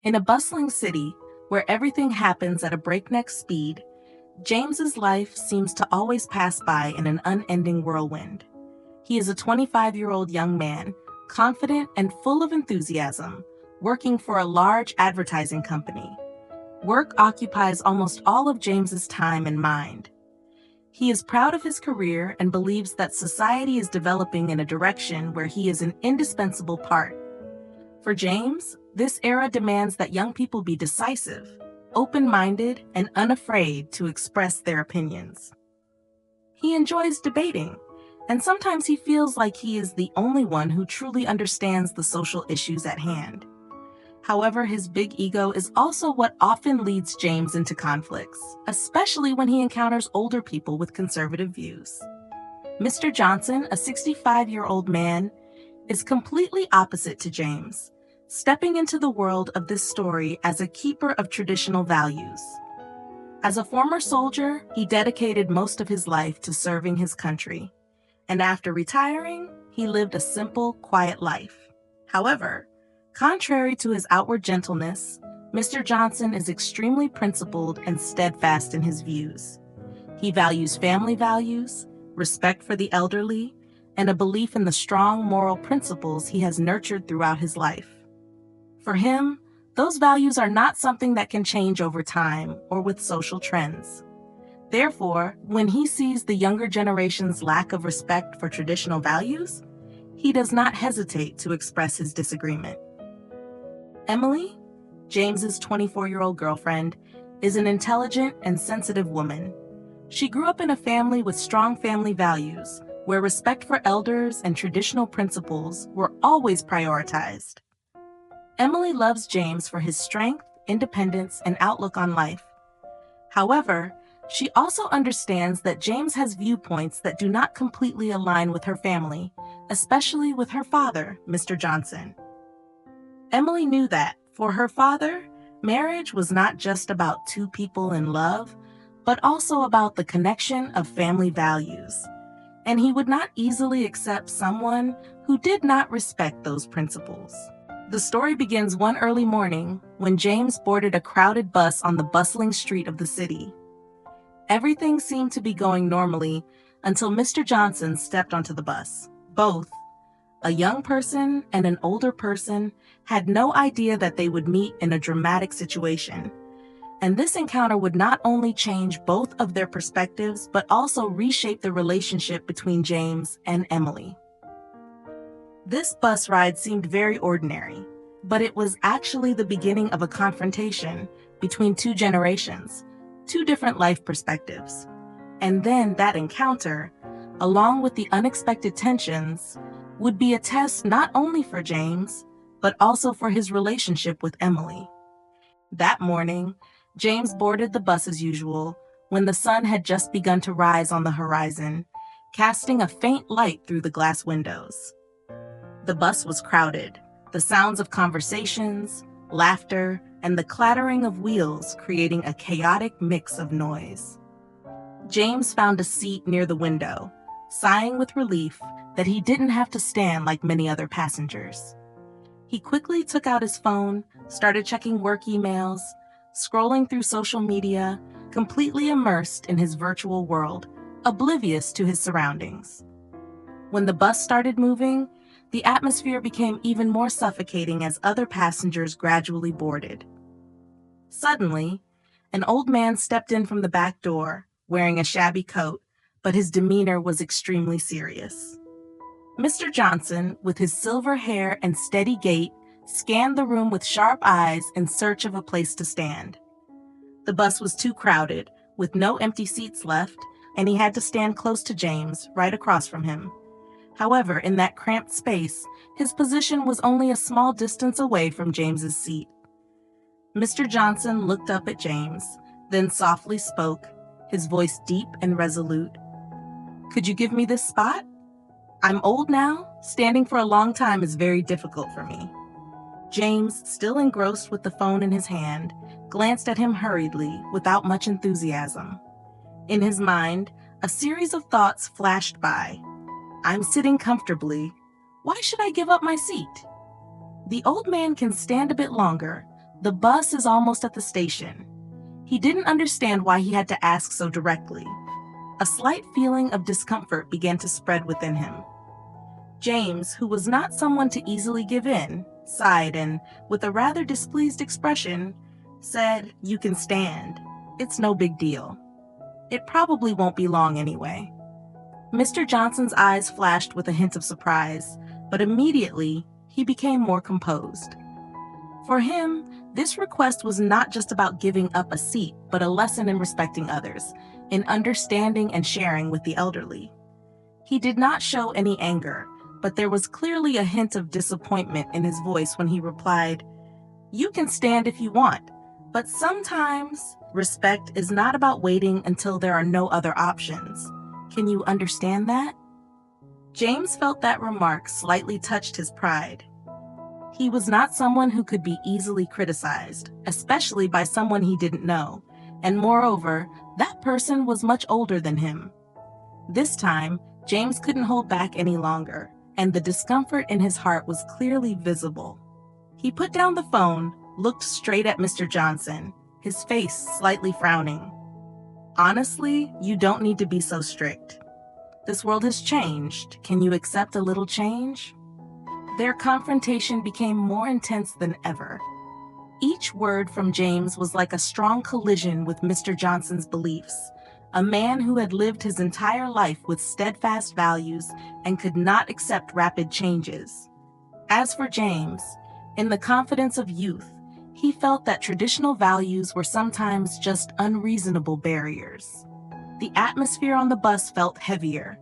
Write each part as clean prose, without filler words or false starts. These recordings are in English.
In a bustling city where everything happens at a breakneck speed, James's life seems to always pass by in an unending whirlwind. He is a 25-year-old young man, confident and full of enthusiasm, working for a large advertising company. Work occupies almost all of James's time and mind. He is proud of his career and believes that society is developing in a direction where he is an indispensable part. For James, this era demands that young people be decisive, open-minded, and unafraid to express their opinions. He enjoys debating, and sometimes he feels like he is the only one who truly understands the social issues at hand. However, his big ego is also what often leads James into conflicts, especially when he encounters older people with conservative views. Mr. Johnson, a 65-year-old man, is completely opposite to James, stepping into the world of this story as a keeper of traditional values. As a former soldier, he dedicated most of his life to serving his country, and after retiring, he lived a simple, quiet life. However, contrary to his outward gentleness, Mr. Johnson is extremely principled and steadfast in his views. He values family values, respect for the elderly, and a belief in the strong moral principles he has nurtured throughout his life. For him, those values are not something that can change over time or with social trends. Therefore, when he sees the younger generation's lack of respect for traditional values, he does not hesitate to express his disagreement. Emily, James's 24-year-old girlfriend, is an intelligent and sensitive woman. She grew up in a family with strong family values, where respect for elders and traditional principles were always prioritized. Emily loves James for his strength, independence, and outlook on life. However, she also understands that James has viewpoints that do not completely align with her family, especially with her father, Mr. Johnson. Emily knew that, for her father, marriage was not just about two people in love, but also about the connection of family values, and he would not easily accept someone who did not respect those principles. The story begins one early morning when James boarded a crowded bus on the bustling street of the city. Everything seemed to be going normally until Mr. Johnson stepped onto the bus. Both, a young person and an older person, had no idea that they would meet in a dramatic situation. And this encounter would not only change both of their perspectives, but also reshape the relationship between James and Emily. This bus ride seemed very ordinary, but it was actually the beginning of a confrontation between two generations, two different life perspectives. And then that encounter, along with the unexpected tensions, would be a test not only for James, but also for his relationship with Emily. That morning, James boarded the bus as usual when the sun had just begun to rise on the horizon, casting a faint light through the glass windows. The bus was crowded, the sounds of conversations, laughter, and the clattering of wheels creating a chaotic mix of noise. James found a seat near the window, sighing with relief that he didn't have to stand like many other passengers. He quickly took out his phone, started checking work emails, scrolling through social media, completely immersed in his virtual world, oblivious to his surroundings. When the bus started moving, the atmosphere became even more suffocating as other passengers gradually boarded. Suddenly, an old man stepped in from the back door, wearing a shabby coat, but his demeanor was extremely serious. Mr. Johnson, with his silver hair and steady gait, scanned the room with sharp eyes in search of a place to stand. The bus was too crowded, with no empty seats left, and he had to stand close to James, right across from him. However, in that cramped space, his position was only a small distance away from James's seat. Mr. Johnson looked up at James, then softly spoke, his voice deep and resolute. "Could you give me this spot? I'm old now. Standing for a long time is very difficult for me." James, still engrossed with the phone in his hand, glanced at him hurriedly, without much enthusiasm. In his mind, a series of thoughts flashed by. I'm sitting comfortably. Why should I give up my seat? The old man can stand a bit longer, The bus is almost at the station. He didn't understand why he had to ask so directly. A slight feeling of discomfort began to spread within him. James, who was not someone to easily give in, sighed and, with a rather displeased expression, said, "You can stand. It's no big deal. It probably won't be long anyway." Mr. Johnson's eyes flashed with a hint of surprise, but immediately he became more composed. For him, this request was not just about giving up a seat, but a lesson in respecting others, in understanding and sharing with the elderly. He did not show any anger, but there was clearly a hint of disappointment in his voice when he replied, "You can stand if you want, but sometimes respect is not about waiting until there are no other options. Can you understand that?" James felt that remark slightly touched his pride. He was not someone who could be easily criticized, especially by someone he didn't know, and moreover, that person was much older than him. This time, James couldn't hold back any longer, and the discomfort in his heart was clearly visible. He put down the phone, looked straight at Mr. Johnson, his face slightly frowning. "Honestly, you don't need to be so strict. This world has changed. Can you accept a little change?" Their confrontation became more intense than ever. Each word from James was like a strong collision with Mr. Johnson's beliefs, a man who had lived his entire life with steadfast values and could not accept rapid changes. As for James, in the confidence of youth, he felt that traditional values were sometimes just unreasonable barriers. The atmosphere on the bus felt heavier.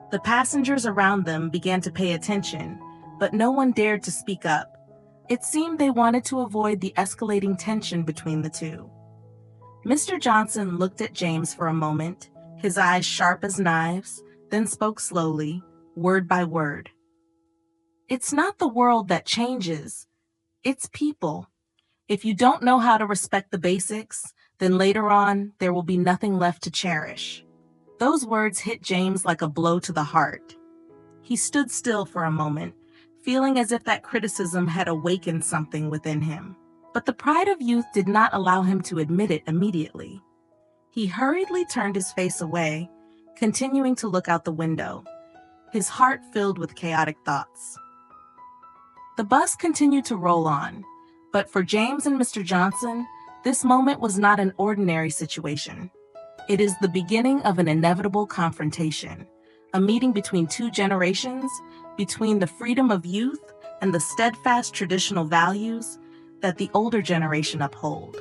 The passengers around them began to pay attention, but no one dared to speak up. It seemed they wanted to avoid the escalating tension between the two. Mr. Johnson looked at James for a moment, his eyes sharp as knives, then spoke slowly, word by word. "It's not the world that changes, it's people. If you don't know how to respect the basics, then later on, there will be nothing left to cherish." Those words hit James like a blow to the heart. He stood still for a moment, feeling as if that criticism had awakened something within him. But the pride of youth did not allow him to admit it immediately. He hurriedly turned his face away, continuing to look out the window, his heart filled with chaotic thoughts. The bus continued to roll on, but for James and Mr. Johnson, this moment was not an ordinary situation. It is the beginning of an inevitable confrontation, a meeting between two generations, between the freedom of youth and the steadfast traditional values that the older generation uphold.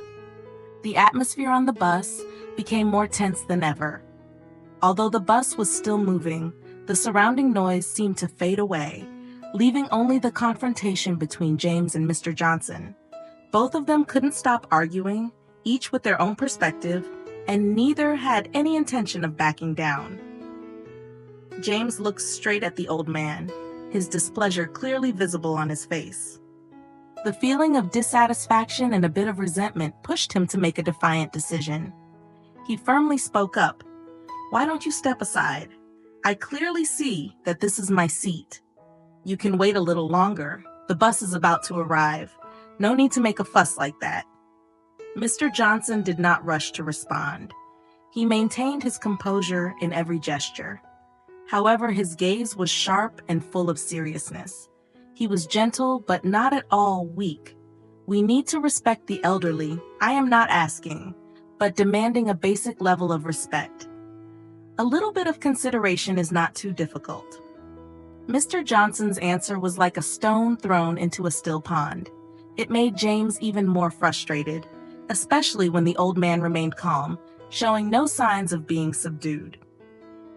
The atmosphere on the bus became more tense than ever. Although the bus was still moving, the surrounding noise seemed to fade away, leaving only the confrontation between James and Mr. Johnson. Both of them couldn't stop arguing, each with their own perspective, and neither had any intention of backing down. James looked straight at the old man, his displeasure clearly visible on his face. The feeling of dissatisfaction and a bit of resentment pushed him to make a defiant decision. He firmly spoke up. "Why don't you step aside? I clearly see that this is my seat. You can wait a little longer. The bus is about to arrive. No need to make a fuss like that." Mr. Johnson did not rush to respond. He maintained his composure in every gesture. However, his gaze was sharp and full of seriousness. He was gentle, but not at all weak. "We need to respect the elderly. I am not asking, but demanding a basic level of respect. A little bit of consideration is not too difficult." Mr. Johnson's answer was like a stone thrown into a still pond. It made James even more frustrated, especially when the old man remained calm, showing no signs of being subdued.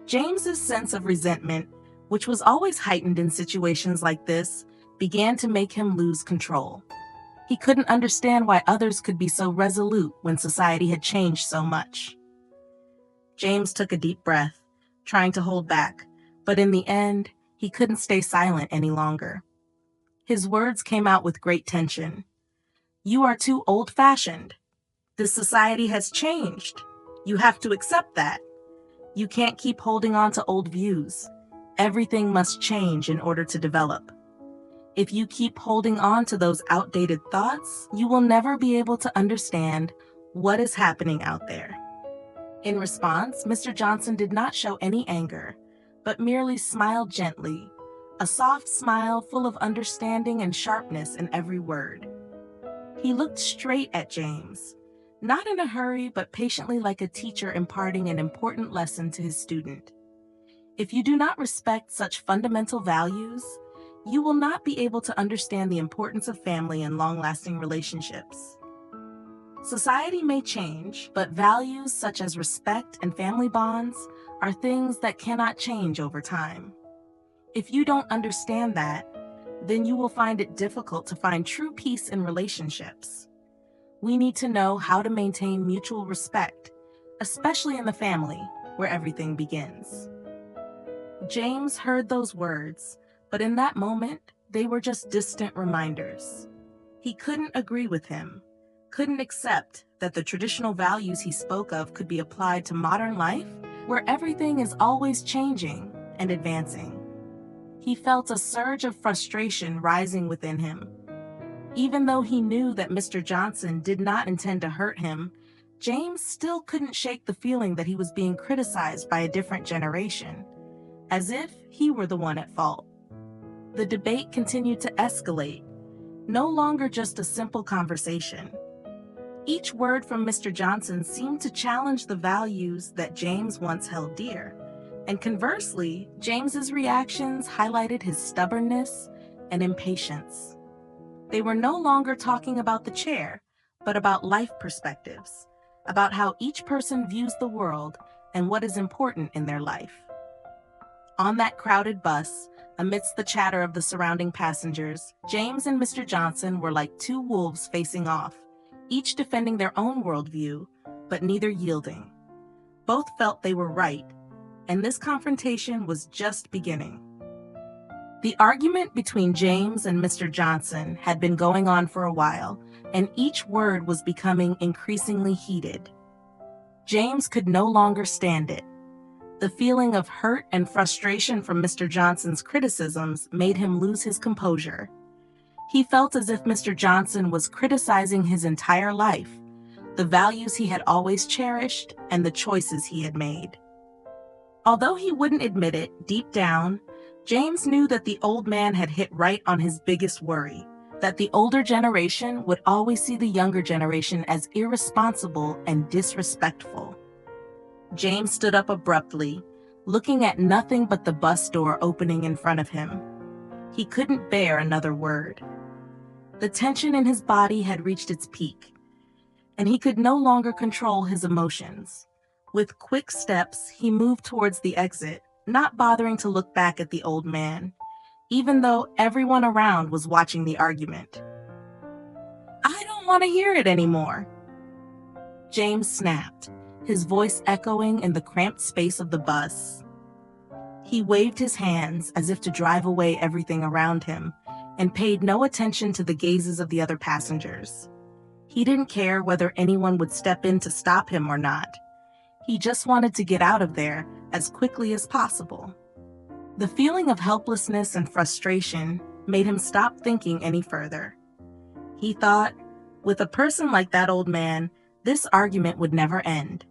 James's sense of resentment, which was always heightened in situations like this, began to make him lose control. He couldn't understand why others could be so resolute when society had changed so much. James took a deep breath, trying to hold back, but in the end, he couldn't stay silent any longer. His words came out with great tension. "You are too old-fashioned. This society has changed. You have to accept that. You can't keep holding on to old views. Everything must change in order to develop." If you keep holding on to those outdated thoughts, you will never be able to understand what is happening out there. In response, Mr. Johnson did not show any anger, but merely smiled gently, a soft smile full of understanding and sharpness in every word. He looked straight at James, not in a hurry, but patiently like a teacher imparting an important lesson to his student. If you do not respect such fundamental values, you will not be able to understand the importance of family and long-lasting relationships. Society may change, but values such as respect and family bonds are things that cannot change over time. If you don't understand that, then you will find it difficult to find true peace in relationships. We need to know how to maintain mutual respect, especially in the family, where everything begins. James heard those words, but in that moment, they were just distant reminders. He couldn't agree with him, couldn't accept that the traditional values he spoke of could be applied to modern life, where everything is always changing and advancing. He felt a surge of frustration rising within him. Even though he knew that Mr. Johnson did not intend to hurt him, James still couldn't shake the feeling that he was being criticized by a different generation, as if he were the one at fault. The debate continued to escalate, no longer just a simple conversation. Each word from Mr. Johnson seemed to challenge the values that James once held dear, and conversely, James's reactions highlighted his stubbornness and impatience. They were no longer talking about the chair, but about life perspectives, about how each person views the world and what is important in their life. On that crowded bus, amidst the chatter of the surrounding passengers, James and Mr. Johnson were like two wolves facing off, each defending their own worldview, but neither yielding. Both felt they were right, and this confrontation was just beginning. The argument between James and Mr. Johnson had been going on for a while, and each word was becoming increasingly heated. James could no longer stand it. The feeling of hurt and frustration from Mr. Johnson's criticisms made him lose his composure. He felt as if Mr. Johnson was criticizing his entire life, the values he had always cherished, and the choices he had made. Although he wouldn't admit it, deep down, James knew that the old man had hit right on his biggest worry, that the older generation would always see the younger generation as irresponsible and disrespectful. James stood up abruptly, looking at nothing but the bus door opening in front of him. He couldn't bear another word. The tension in his body had reached its peak, and he could no longer control his emotions. With quick steps, he moved towards the exit, not bothering to look back at the old man, even though everyone around was watching the argument. "I don't want to hear it anymore," James snapped, his voice echoing in the cramped space of the bus. He waved his hands as if to drive away everything around him, and paid no attention to the gazes of the other passengers. He didn't care whether anyone would step in to stop him or not. He just wanted to get out of there as quickly as possible. The feeling of helplessness and frustration made him stop thinking any further. He thought, with a person like that old man, this argument would never end.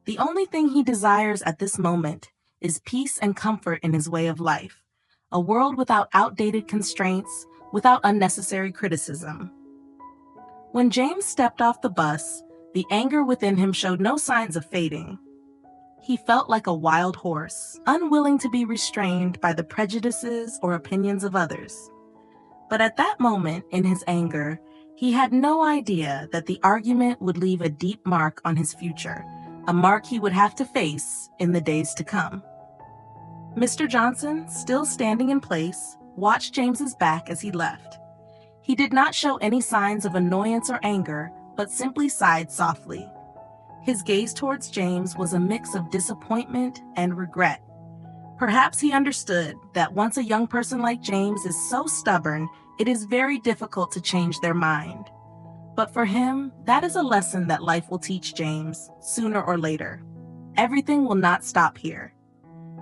The only thing he desires at this moment is peace and comfort in his way of life, a world without outdated constraints, without unnecessary criticism. When James stepped off the bus, the anger within him showed no signs of fading. He felt like a wild horse, unwilling to be restrained by the prejudices or opinions of others. But at that moment, in his anger, he had no idea that the argument would leave a deep mark on his future, a mark he would have to face in the days to come. Mr. Johnson, still standing in place, watched James's back as he left. He did not show any signs of annoyance or anger, but simply sighed softly. His gaze towards James was a mix of disappointment and regret. Perhaps he understood that once a young person like James is so stubborn, it is very difficult to change their mind. But for him, that is a lesson that life will teach James, sooner or later. Everything will not stop here.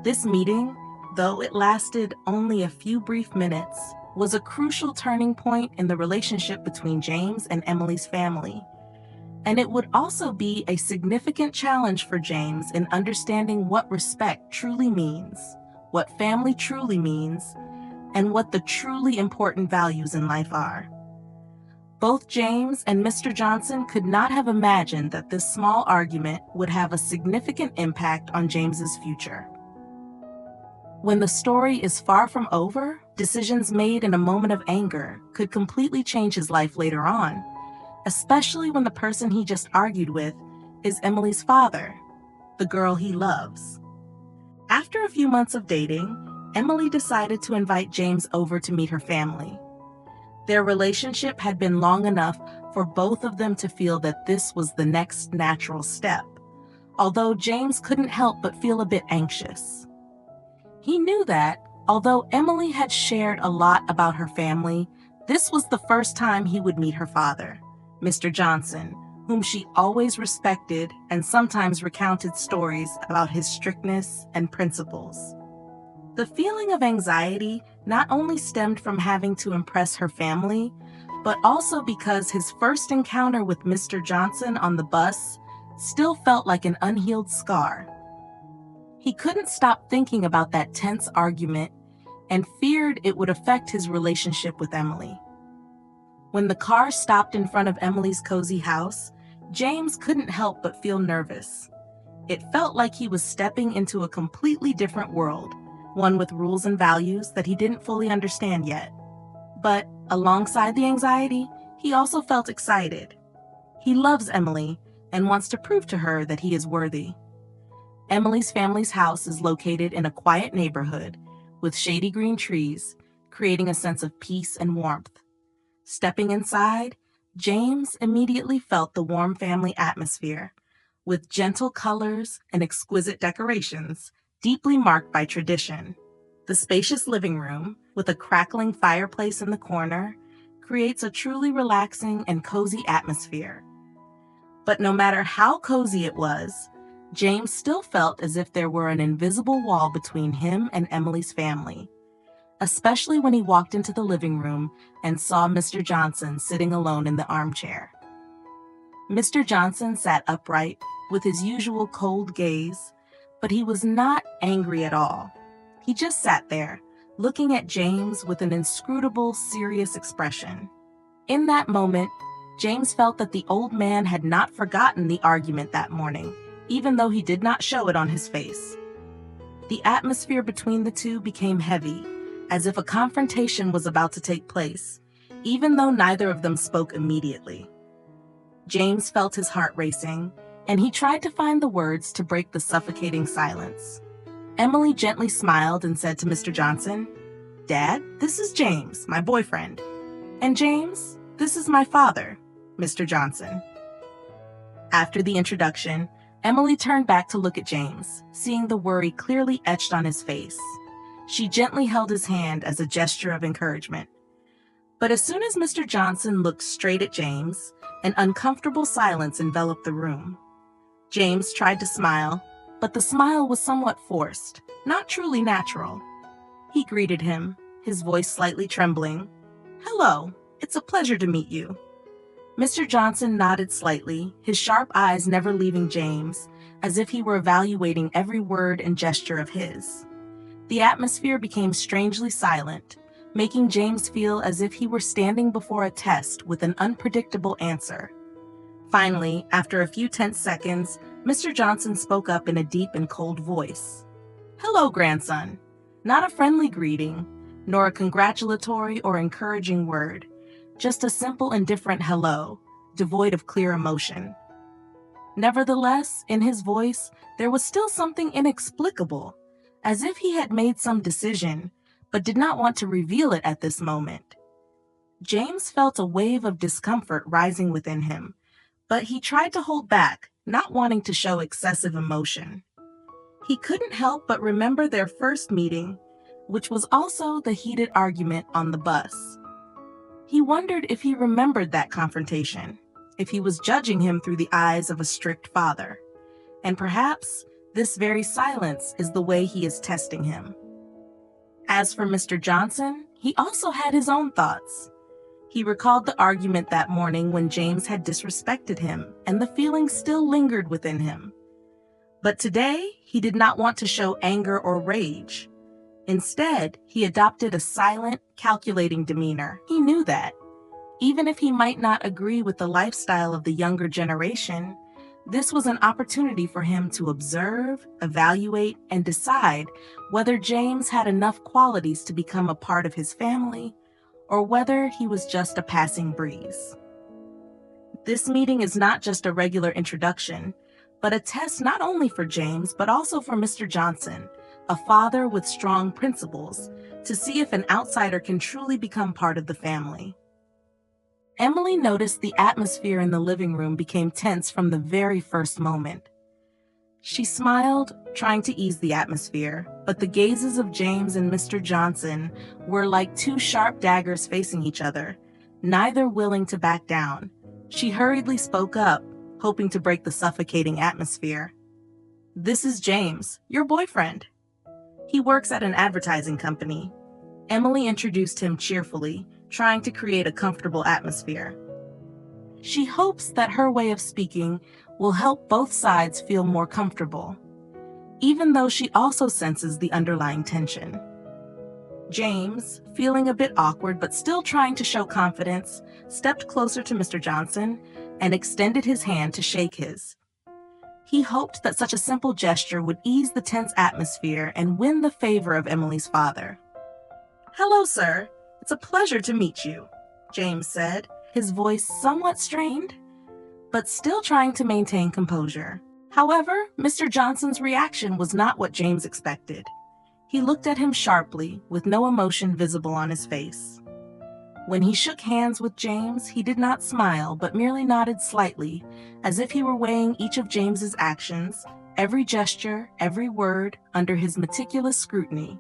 This meeting, though it lasted only a few brief minutes, was a crucial turning point in the relationship between James and Emily's family. And it would also be a significant challenge for James in understanding what respect truly means, what family truly means, and what the truly important values in life are. Both James and Mr. Johnson could not have imagined that this small argument would have a significant impact on James's future. When the story is far from over, decisions made in a moment of anger could completely change his life later on, especially when the person he just argued with is Emily's father, the girl he loves. After a few months of dating, Emily decided to invite James over to meet her family. Their relationship had been long enough for both of them to feel that this was the next natural step, although James couldn't help but feel a bit anxious. He knew that, although Emily had shared a lot about her family, this was the first time he would meet her father, Mr. Johnson, whom she always respected and sometimes recounted stories about his strictness and principles. The feeling of anxiety not only stemmed from having to impress her family, but also because his first encounter with Mr. Johnson on the bus still felt like an unhealed scar. He couldn't stop thinking about that tense argument and feared it would affect his relationship with Emily. When the car stopped in front of Emily's cozy house, James couldn't help but feel nervous. It felt like he was stepping into a completely different world, one with rules and values that he didn't fully understand yet. But alongside the anxiety, he also felt excited. He loves Emily and wants to prove to her that he is worthy. Emily's family's house is located in a quiet neighborhood with shady green trees, creating a sense of peace and warmth. Stepping inside, James immediately felt the warm family atmosphere, with gentle colors and exquisite decorations, deeply marked by tradition. The spacious living room, with a crackling fireplace in the corner, creates a truly relaxing and cozy atmosphere. But no matter how cozy it was, James still felt as if there were an invisible wall between him and Emily's family, especially when he walked into the living room and saw Mr. Johnson sitting alone in the armchair. Mr. Johnson sat upright with his usual cold gaze, but he was not angry at all. He just sat there, looking at James with an inscrutable, serious expression. In that moment, James felt that the old man had not forgotten the argument that morning, even though he did not show it on his face. The atmosphere between the two became heavy, as if a confrontation was about to take place, even though neither of them spoke immediately. James felt his heart racing, and he tried to find the words to break the suffocating silence. Emily gently smiled and said to Mr. Johnson, "Dad, this is James, my boyfriend. And James, this is my father, Mr. Johnson." After the introduction, Emily turned back to look at James, seeing the worry clearly etched on his face. She gently held his hand as a gesture of encouragement. But as soon as Mr. Johnson looked straight at James, an uncomfortable silence enveloped the room. James tried to smile, but the smile was somewhat forced, not truly natural. He greeted him, his voice slightly trembling. "Hello, it's a pleasure to meet you." Mr. Johnson nodded slightly, his sharp eyes never leaving James, as if he were evaluating every word and gesture of his. The atmosphere became strangely silent, making James feel as if he were standing before a test with an unpredictable answer. Finally, after a few tense seconds, Mr. Johnson spoke up in a deep and cold voice. "Hello, grandson." Not a friendly greeting, nor a congratulatory or encouraging word, just a simple indifferent hello, devoid of clear emotion. Nevertheless, in his voice, there was still something inexplicable, as if he had made some decision, but did not want to reveal it at this moment. James felt a wave of discomfort rising within him, but he tried to hold back, not wanting to show excessive emotion. He couldn't help but remember their first meeting, which was also the heated argument on the bus. He wondered if he remembered that confrontation, if he was judging him through the eyes of a strict father. And perhaps this very silence is the way he is testing him. As for Mr. Johnson, he also had his own thoughts. He recalled the argument that morning when James had disrespected him, and the feeling still lingered within him. But today, he did not want to show anger or rage. Instead, he adopted a silent, calculating demeanor. He knew that, even if he might not agree with the lifestyle of the younger generation, this was an opportunity for him to observe, evaluate, and decide whether James had enough qualities to become a part of his family, or whether he was just a passing breeze. This meeting is not just a regular introduction, but a test not only for James, but also for Mr. Johnson, a father with strong principles, to see if an outsider can truly become part of the family. Emily noticed the atmosphere in the living room became tense from the very first moment. She smiled, trying to ease the atmosphere, but the gazes of James and Mr. Johnson were like two sharp daggers facing each other, neither willing to back down. She hurriedly spoke up, hoping to break the suffocating atmosphere. "This is James, your boyfriend. He works at an advertising company." Emily introduced him cheerfully, trying to create a comfortable atmosphere. She hopes that her way of speaking will help both sides feel more comfortable, even though she also senses the underlying tension. James, feeling a bit awkward but still trying to show confidence, stepped closer to Mr. Johnson and extended his hand to shake his. He hoped that such a simple gesture would ease the tense atmosphere and win the favor of Emily's father. "Hello, sir. It's a pleasure to meet you," James said, his voice somewhat strained, but still trying to maintain composure. However, Mr. Johnson's reaction was not what James expected. He looked at him sharply, with no emotion visible on his face. When he shook hands with James, he did not smile, but merely nodded slightly, as if he were weighing each of James's actions, every gesture, every word, under his meticulous scrutiny.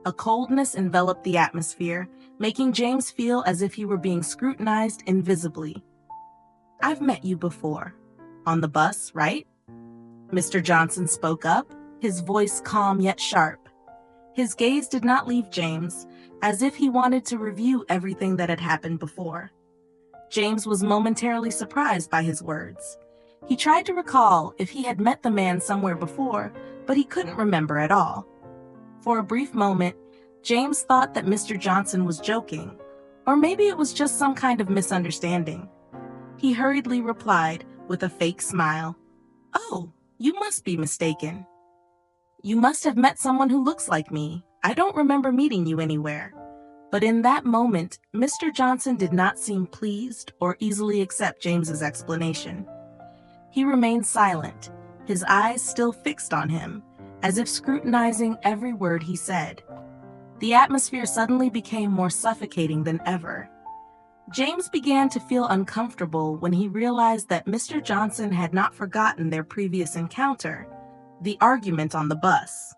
A coldness enveloped the atmosphere, making James feel as if he were being scrutinized invisibly. "I've met you before. On the bus, right?" Mr. Johnson spoke up, his voice calm yet sharp. His gaze did not leave James, as if he wanted to review everything that had happened before. James was momentarily surprised by his words. He tried to recall if he had met the man somewhere before, but he couldn't remember at all. For a brief moment, James thought that Mr. Johnson was joking, or maybe it was just some kind of misunderstanding. He hurriedly replied with a fake smile, "Oh, you must be mistaken. You must have met someone who looks like me. I don't remember meeting you anywhere." But in that moment, Mr. Johnson did not seem pleased or easily accept James's explanation. He remained silent, his eyes still fixed on him, as if scrutinizing every word he said. The atmosphere suddenly became more suffocating than ever. James began to feel uncomfortable when he realized that Mr. Johnson had not forgotten their previous encounter, the argument on the bus.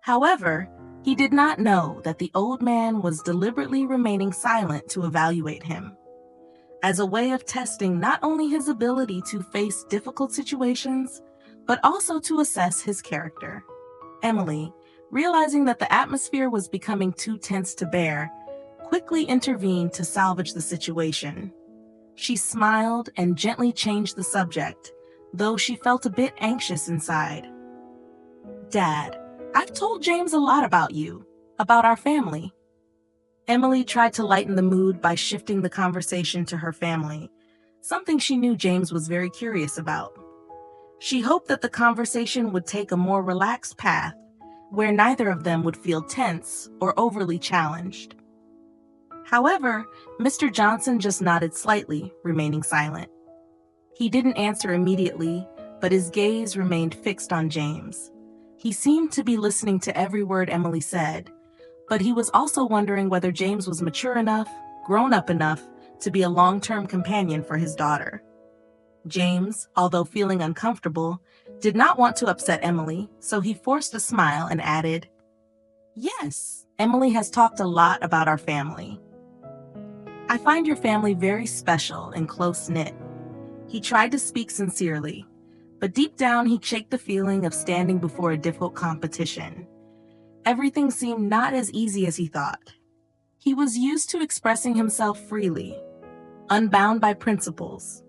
However, he did not know that the old man was deliberately remaining silent to evaluate him, as a way of testing not only his ability to face difficult situations, but also to assess his character. Emily, realizing that the atmosphere was becoming too tense to bear, quickly intervened to salvage the situation. She smiled and gently changed the subject, though she felt a bit anxious inside. "Dad, I've told James a lot about you, about our family." Emily tried to lighten the mood by shifting the conversation to her family, something she knew James was very curious about. She hoped that the conversation would take a more relaxed path, where neither of them would feel tense or overly challenged. However, Mr. Johnson just nodded slightly, remaining silent. He didn't answer immediately, but his gaze remained fixed on James. He seemed to be listening to every word Emily said, but he was also wondering whether James was mature enough, grown up enough, to be a long-term companion for his daughter. James, although feeling uncomfortable, did not want to upset Emily, so he forced a smile and added, "Yes, Emily has talked a lot about our family. I find your family very special and close-knit." He tried to speak sincerely, but deep down he chafed the feeling of standing before a difficult competition. Everything seemed not as easy as he thought. He was used to expressing himself freely, unbound by principles.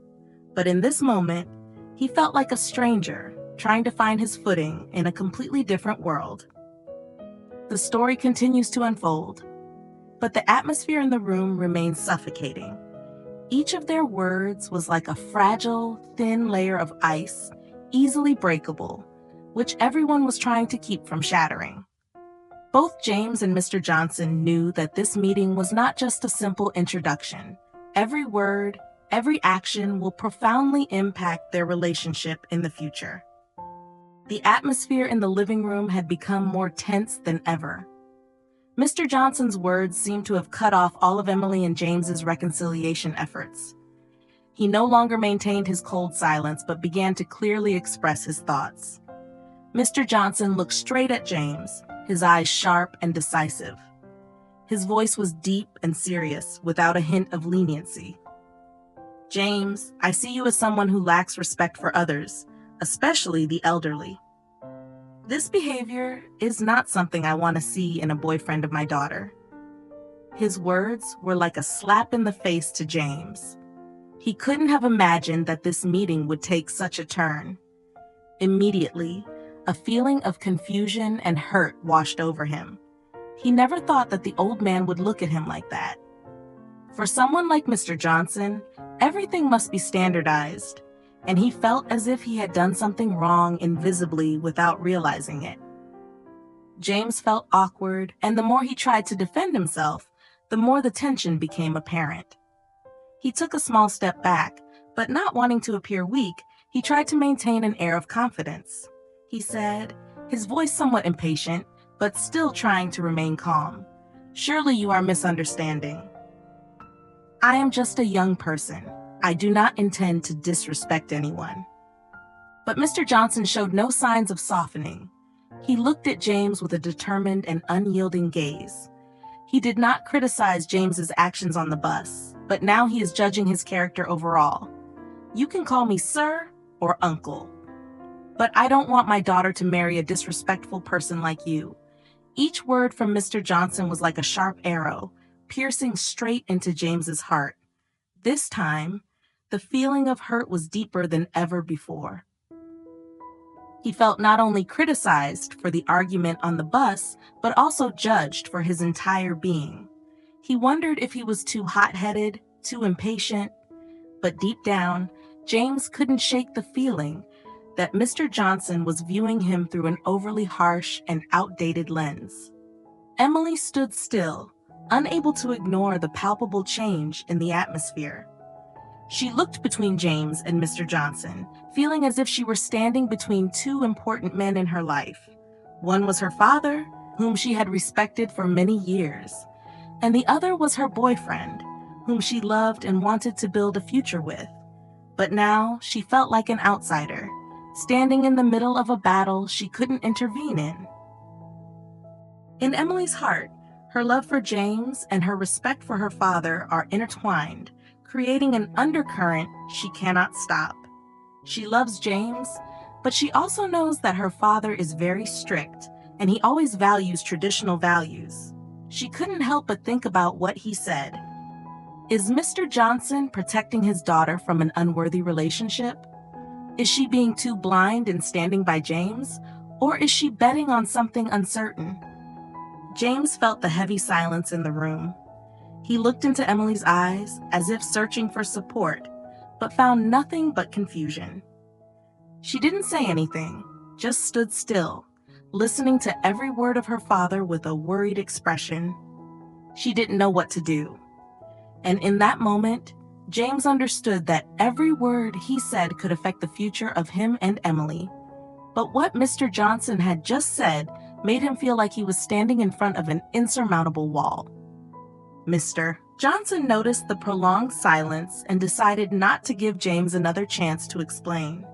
But in this moment, he felt like a stranger, trying to find his footing in a completely different world. The story continues to unfold, but the atmosphere in the room remains suffocating. Each of their words was like a fragile, thin layer of ice, easily breakable, which everyone was trying to keep from shattering. Both James and Mr. Johnson knew that this meeting was not just a simple introduction. Every word, every action will profoundly impact their relationship in the future. The atmosphere in the living room had become more tense than ever. Mr. Johnson's words seemed to have cut off all of Emily and James's reconciliation efforts. He no longer maintained his cold silence, but began to clearly express his thoughts. Mr. Johnson looked straight at James, his eyes sharp and decisive. His voice was deep and serious, without a hint of leniency. "James, I see you as someone who lacks respect for others, especially the elderly. This behavior is not something I want to see in a boyfriend of my daughter." His words were like a slap in the face to James. He couldn't have imagined that this meeting would take such a turn. Immediately, a feeling of confusion and hurt washed over him. He never thought that the old man would look at him like that. For someone like Mr. Johnson, everything must be standardized, and he felt as if he had done something wrong invisibly without realizing it. James felt awkward, and the more he tried to defend himself, the more the tension became apparent. He took a small step back, but not wanting to appear weak, he tried to maintain an air of confidence. He said, his voice somewhat impatient, but still trying to remain calm, "Surely you are misunderstanding. I am just a young person. I do not intend to disrespect anyone." But Mr. Johnson showed no signs of softening. He looked at James with a determined and unyielding gaze. He did not criticize James's actions on the bus, but now he is judging his character overall. "You can call me sir or uncle, but I don't want my daughter to marry a disrespectful person like you." Each word from Mr. Johnson was like a sharp arrow, piercing straight into James's heart. This time, the feeling of hurt was deeper than ever before. He felt not only criticized for the argument on the bus, but also judged for his entire being. He wondered if he was too hot-headed, too impatient, but deep down, James couldn't shake the feeling that Mr. Johnson was viewing him through an overly harsh and outdated lens. Emily stood still, unable to ignore the palpable change in the atmosphere. She looked between James and Mr. Johnson, feeling as if she were standing between two important men in her life. One was her father, whom she had respected for many years, and the other was her boyfriend, whom she loved and wanted to build a future with. But now she felt like an outsider, standing in the middle of a battle she couldn't intervene in. In Emily's heart, her love for James and her respect for her father are intertwined, creating an undercurrent she cannot stop. She loves James, but she also knows that her father is very strict, and he always values traditional values. She couldn't help but think about what he said. Is Mr. Johnson protecting his daughter from an unworthy relationship? Is she being too blind and standing by James, or is she betting on something uncertain? James felt the heavy silence in the room. He looked into Emily's eyes as if searching for support, but found nothing but confusion. She didn't say anything, just stood still, listening to every word of her father with a worried expression. She didn't know what to do. And in that moment, James understood that every word he said could affect the future of him and Emily. But what Mr. Johnson had just said made him feel like he was standing in front of an insurmountable wall. Mr. Johnson noticed the prolonged silence and decided not to give James another chance to explain.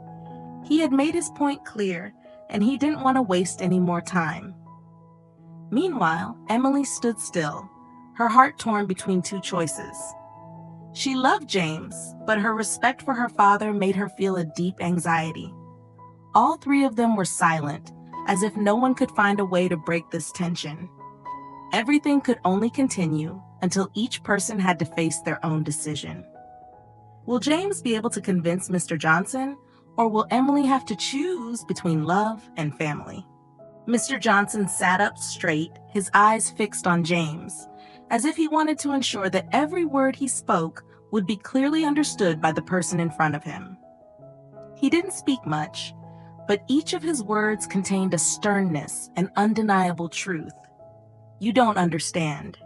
He had made his point clear, and he didn't want to waste any more time. Meanwhile, Emily stood still, her heart torn between two choices. She loved James, but her respect for her father made her feel a deep anxiety. All three of them were silent, as if no one could find a way to break this tension. Everything could only continue, until each person had to face their own decision. Will James be able to convince Mr. Johnson, or will Emily have to choose between love and family? Mr. Johnson sat up straight, his eyes fixed on James, as if he wanted to ensure that every word he spoke would be clearly understood by the person in front of him. He didn't speak much, but each of his words contained a sternness and undeniable truth. You don't understand.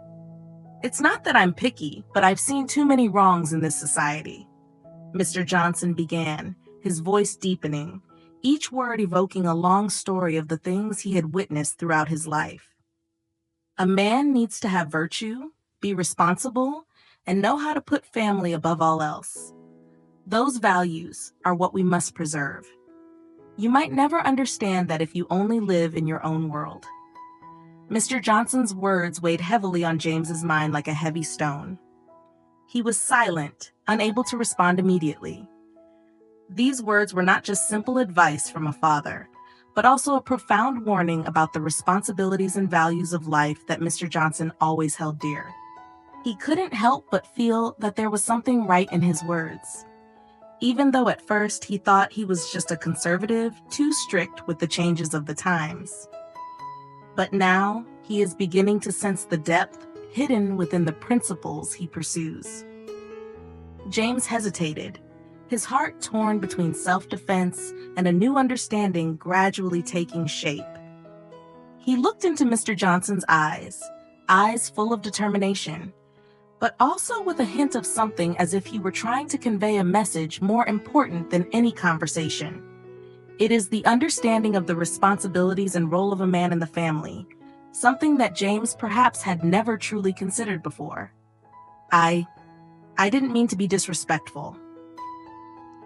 It's not that I'm picky, but I've seen too many wrongs in this society. Mr. Johnson began, his voice deepening, each word evoking a long story of the things he had witnessed throughout his life. A man needs to have virtue, be responsible, and know how to put family above all else. Those values are what we must preserve. You might never understand that if you only live in your own world. Mr. Johnson's words weighed heavily on James's mind like a heavy stone. He was silent, unable to respond immediately. These words were not just simple advice from a father, but also a profound warning about the responsibilities and values of life that Mr. Johnson always held dear. He couldn't help but feel that there was something right in his words, even though at first he thought he was just a conservative, too strict with the changes of the times. But now he is beginning to sense the depth hidden within the principles he pursues. James hesitated, his heart torn between self-defense and a new understanding gradually taking shape. He looked into Mr. Johnson's eyes full of determination, but also with a hint of something as if he were trying to convey a message more important than any conversation. It is the understanding of the responsibilities and role of a man in the family, something that James perhaps had never truly considered before. I didn't mean to be disrespectful.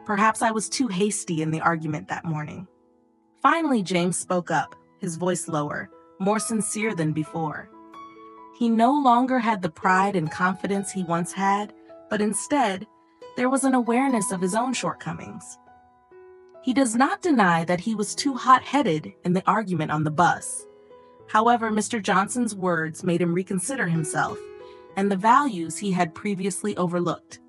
Perhaps I was too hasty in the argument that morning. Finally, James spoke up, his voice lower, more sincere than before. He no longer had the pride and confidence he once had, but instead, there was an awareness of his own shortcomings. He does not deny that he was too hot-headed in the argument on the bus. However, Mr. Johnson's words made him reconsider himself and the values he had previously overlooked.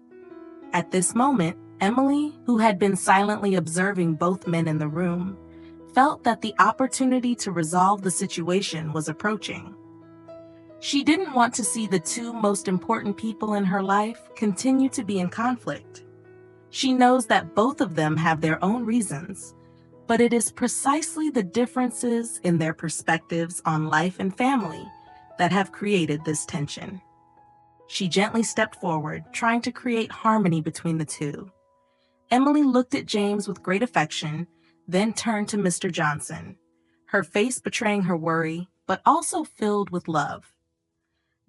At this moment, Emily, who had been silently observing both men in the room, felt that the opportunity to resolve the situation was approaching. She didn't want to see the two most important people in her life continue to be in conflict. She knows that both of them have their own reasons, but it is precisely the differences in their perspectives on life and family that have created this tension. She gently stepped forward, trying to create harmony between the two. Emily looked at James with great affection, then turned to Mr. Johnson, her face betraying her worry, but also filled with love.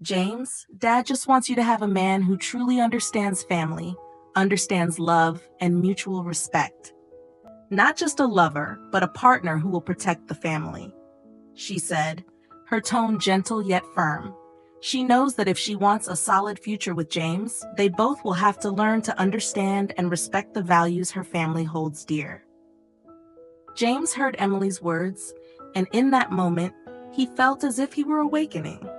James, Dad just wants you to have a man who truly understands family, understands love, and mutual respect. Not just a lover, but a partner who will protect the family, she said, her tone gentle yet firm. She knows that if she wants a solid future with James, they both will have to learn to understand and respect the values her family holds dear. James heard Emily's words, and in that moment, he felt as if he were awakening.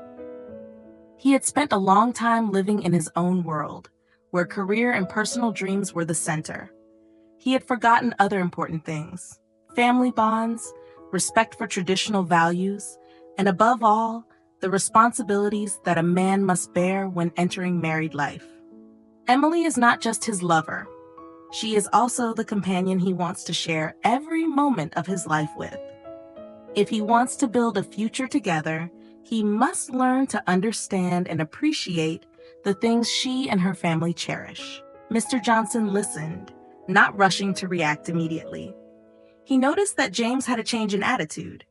He had spent a long time living in his own world, where career and personal dreams were the center. He had forgotten other important things: family bonds, respect for traditional values, and above all, the responsibilities that a man must bear when entering married life. Emily is not just his lover. She is also the companion he wants to share every moment of his life with. If he wants to build a future together, he must learn to understand and appreciate the things she and her family cherish. Mr. Johnson listened, not rushing to react immediately. He noticed that James had a change in attitude.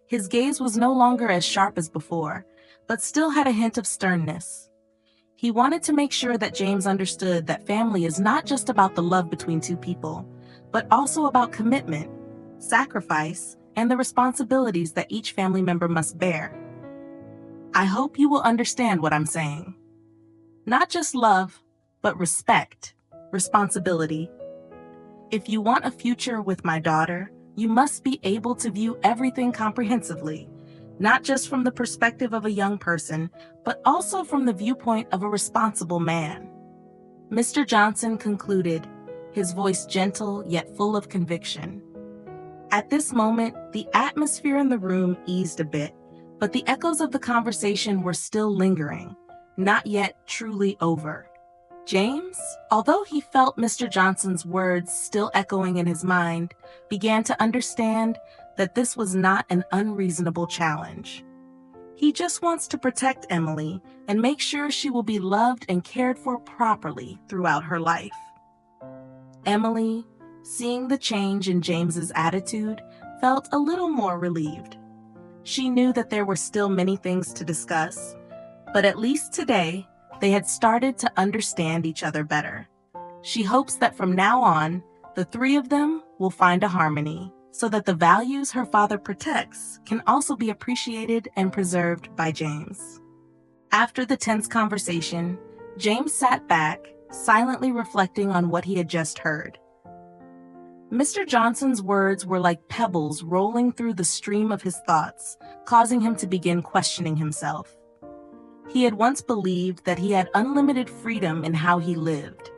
His gaze was no longer as sharp as before, but still had a hint of sternness. He wanted to make sure that James understood that family is not just about the love between two people, but also about commitment, sacrifice, and the responsibilities that each family member must bear. I hope you will understand what I'm saying. Not just love, but respect, responsibility. If you want a future with my daughter, you must be able to view everything comprehensively, not just from the perspective of a young person, but also from the viewpoint of a responsible man. Mr. Johnson concluded, his voice gentle yet full of conviction. At this moment, the atmosphere in the room eased a bit, but the echoes of the conversation were still lingering, not yet truly over. James, although he felt Mr. Johnson's words still echoing in his mind, began to understand that this was not an unreasonable challenge. He just wants to protect Emily and make sure she will be loved and cared for properly throughout her life. Emily, seeing the change in James's attitude, felt a little more relieved. She knew that there were still many things to discuss, but at least today, they had started to understand each other better. She hopes that from now on, the three of them will find a harmony so that the values her father protects can also be appreciated and preserved by James. After the tense conversation, James sat back, silently reflecting on what he had just heard. Mr. Johnson's words were like pebbles rolling through the stream of his thoughts, causing him to begin questioning himself. He had once believed that he had unlimited freedom in how he lived,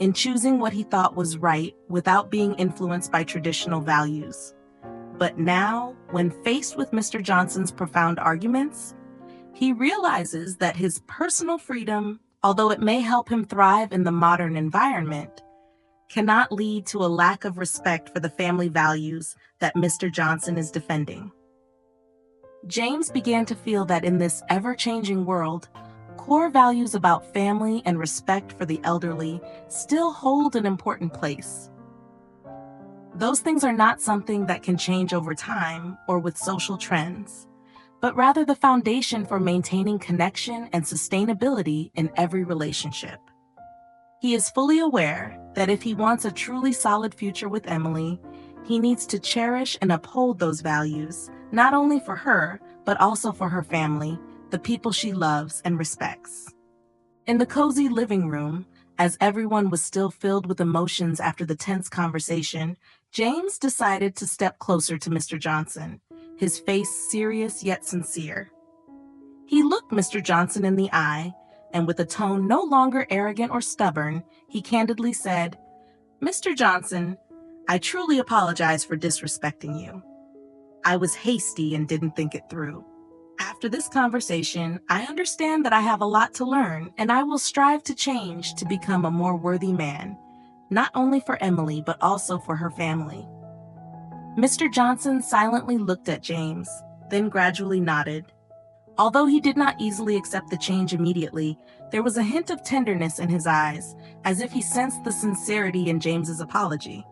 in choosing what he thought was right without being influenced by traditional values. But now, when faced with Mr. Johnson's profound arguments, he realizes that his personal freedom, although it may help him thrive in the modern environment, cannot lead to a lack of respect for the family values that Mr. Johnson is defending. James began to feel that in this ever-changing world, core values about family and respect for the elderly still hold an important place. Those things are not something that can change over time or with social trends, but rather the foundation for maintaining connection and sustainability in every relationship. He is fully aware that if he wants a truly solid future with Emily, he needs to cherish and uphold those values, not only for her, but also for her family, the people she loves and respects. In the cozy living room, as everyone was still filled with emotions after the tense conversation, James decided to step closer to Mr. Johnson, his face serious yet sincere. He looked Mr. Johnson in the eye, and with a tone no longer arrogant or stubborn, he candidly said, "Mr. Johnson, I truly apologize for disrespecting you. I was hasty and didn't think it through. After this conversation, I understand that I have a lot to learn, and I will strive to change to become a more worthy man, not only for Emily, but also for her family." Mr. Johnson silently looked at James, then gradually nodded. Although he did not easily accept the change immediately, there was a hint of tenderness in his eyes, as if he sensed the sincerity in James's apology.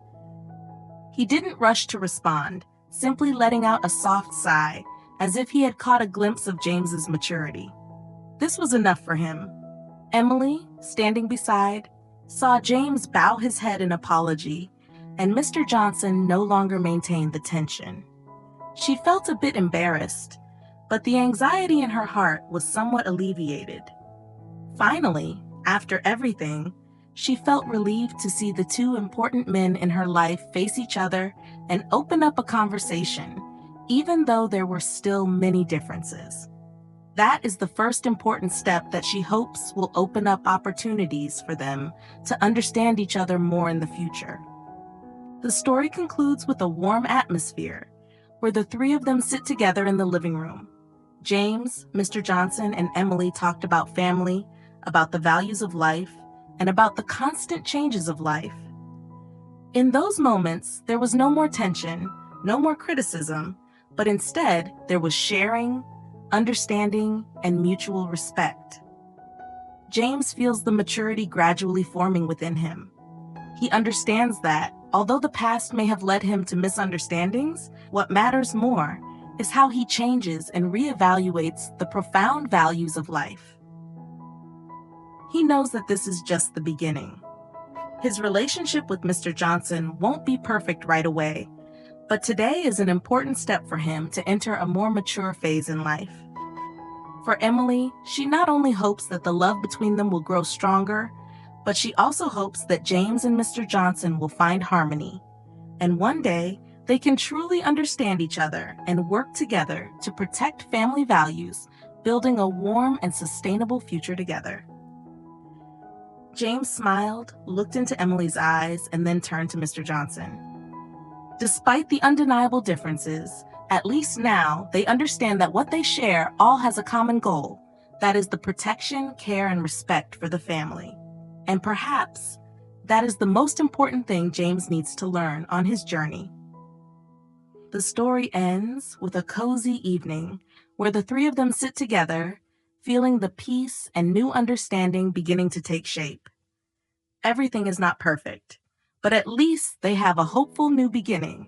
He didn't rush to respond, simply letting out a soft sigh, as if he had caught a glimpse of James's maturity. This was enough for him. Emily, standing beside, saw James bow his head in apology, and Mr. Johnson no longer maintained the tension. She felt a bit embarrassed, but the anxiety in her heart was somewhat alleviated. Finally, after everything, she felt relieved to see the two important men in her life face each other and open up a conversation, even though there were still many differences. That is the first important step that she hopes will open up opportunities for them to understand each other more in the future. The story concludes with a warm atmosphere, where the three of them sit together in the living room. James, Mr. Johnson, and Emily talked about family, about the values of life, and about the constant changes of life. In those moments, there was no more tension, no more criticism, but instead there was sharing, understanding, and mutual respect. James feels the maturity gradually forming within him. He understands that, although the past may have led him to misunderstandings, what matters more is how he changes and reevaluates the profound values of life. He knows that this is just the beginning. His relationship with Mr. Johnson won't be perfect right away, but today is an important step for him to enter a more mature phase in life. For Emily, she not only hopes that the love between them will grow stronger, but she also hopes that James and Mr. Johnson will find harmony, and one day, they can truly understand each other and work together to protect family values, building a warm and sustainable future together. James smiled, looked into Emily's eyes, and then turned to Mr. Johnson. Despite the undeniable differences, at least now they understand that what they share all has a common goal, that is the protection, care, and respect for the family. And perhaps that is the most important thing James needs to learn on his journey. The story ends with a cozy evening where the three of them sit together, feeling the peace and new understanding beginning to take shape. Everything is not perfect, but at least they have a hopeful new beginning,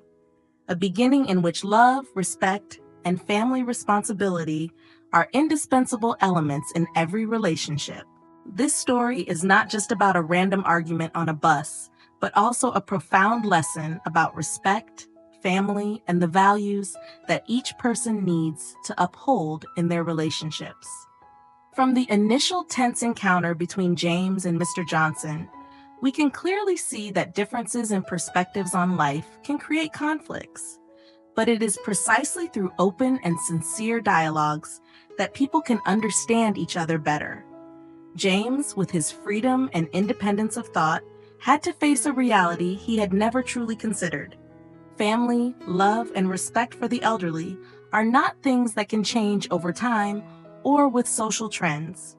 a beginning in which love, respect, and family responsibility are indispensable elements in every relationship. This story is not just about a random argument on a bus, but also a profound lesson about respect, family, and the values that each person needs to uphold in their relationships. From the initial tense encounter between James and Mr. Johnson, we can clearly see that differences in perspectives on life can create conflicts. But it is precisely through open and sincere dialogues that people can understand each other better. James, with his freedom and independence of thought, had to face a reality he had never truly considered. Family, love, and respect for the elderly are not things that can change over time or with social trends.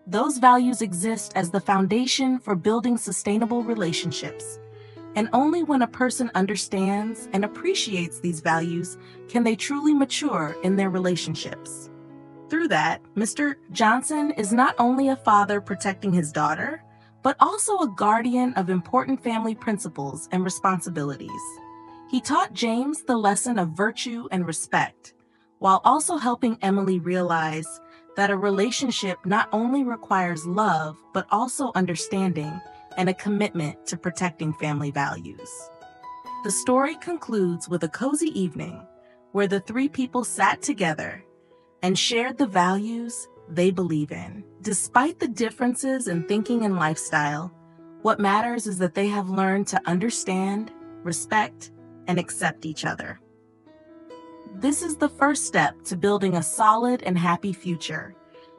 Those values exist as the foundation for building sustainable relationships, and only when a person understands and appreciates these values can they truly mature in their relationships. Through that, Mr. Johnson is not only a father protecting his daughter, but also a guardian of important family principles and responsibilities. He taught James the lesson of virtue and respect, while also helping Emily realize that a relationship not only requires love, but also understanding and a commitment to protecting family values. The story concludes with a cozy evening where the three people sat together and shared the values they believe in. Despite the differences in thinking and lifestyle, what matters is that they have learned to understand, respect, and accept each other. This is the first step to building a solid and happy future,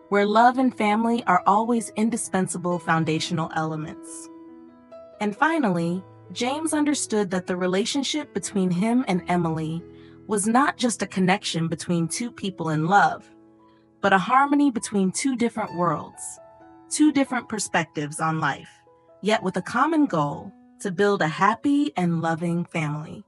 where love and family are always indispensable foundational elements. And finally, James understood that the relationship between him and Emily was not just a connection between two people in love, but a harmony between two different worlds, two different perspectives on life, yet with a common goal to build a happy and loving family.